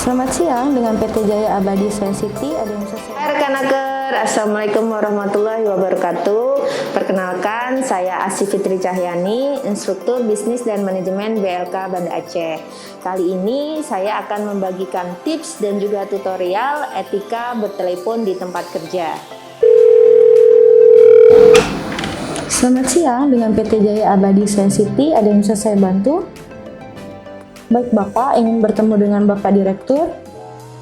Selamat siang, dengan PT Jaya Abadi Science City ada yang selesai. Hai rekan-rekan, Assalamualaikum warahmatullahi wabarakatuh. Perkenalkan, saya Asy Fitri Cahyani, Instruktur Bisnis dan Manajemen BLK Banda Aceh. Kali ini saya akan membagikan tips dan juga tutorial etika bertelepon di tempat kerja. Selamat siang, dengan PT Jaya Abadi Science City ada yang bisa saya bantu? Baik, Bapak ingin bertemu dengan Bapak Direktur?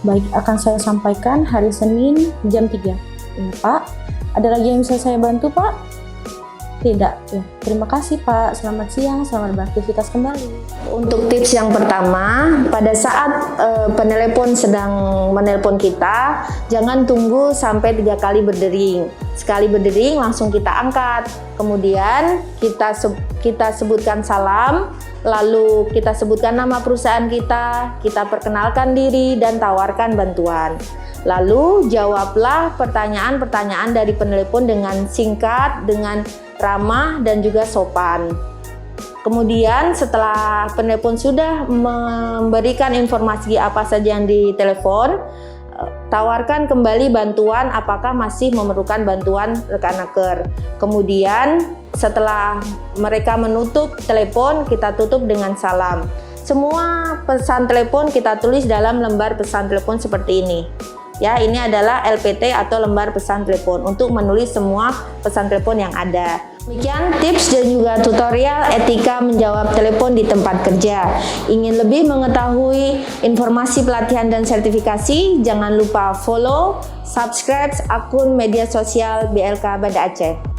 Baik, akan saya sampaikan hari Senin jam 3. Ya, Pak. Ada lagi yang bisa saya bantu, Pak? Tidak. Ya, terima kasih, Pak. Selamat siang, selamat beraktivitas kembali. Untuk tips yang pertama, pada saat penelepon sedang menelpon kita, jangan tunggu sampai 3 kali berdering. Sekali berdering langsung kita angkat. Kemudian kita sebutkan salam, lalu kita sebutkan nama perusahaan kita perkenalkan diri dan tawarkan bantuan. Lalu jawablah pertanyaan-pertanyaan dari penelepon dengan singkat, dengan ramah dan juga sopan. Kemudian setelah penelepon sudah memberikan informasi apa saja yang ditelepon, tawarkan kembali bantuan apakah masih memerlukan bantuan rekan-rekan. Kemudian setelah mereka menutup telepon, kita tutup dengan salam. Semua pesan telepon kita tulis dalam lembar pesan telepon seperti ini. Ya, ini adalah LPT atau lembar pesan telepon untuk menulis semua pesan telepon yang ada. Demikian tips dan juga tutorial etika menjawab telepon di tempat kerja. Ingin lebih mengetahui informasi pelatihan dan sertifikasi? Jangan lupa follow, subscribe akun media sosial BLK Banda Aceh.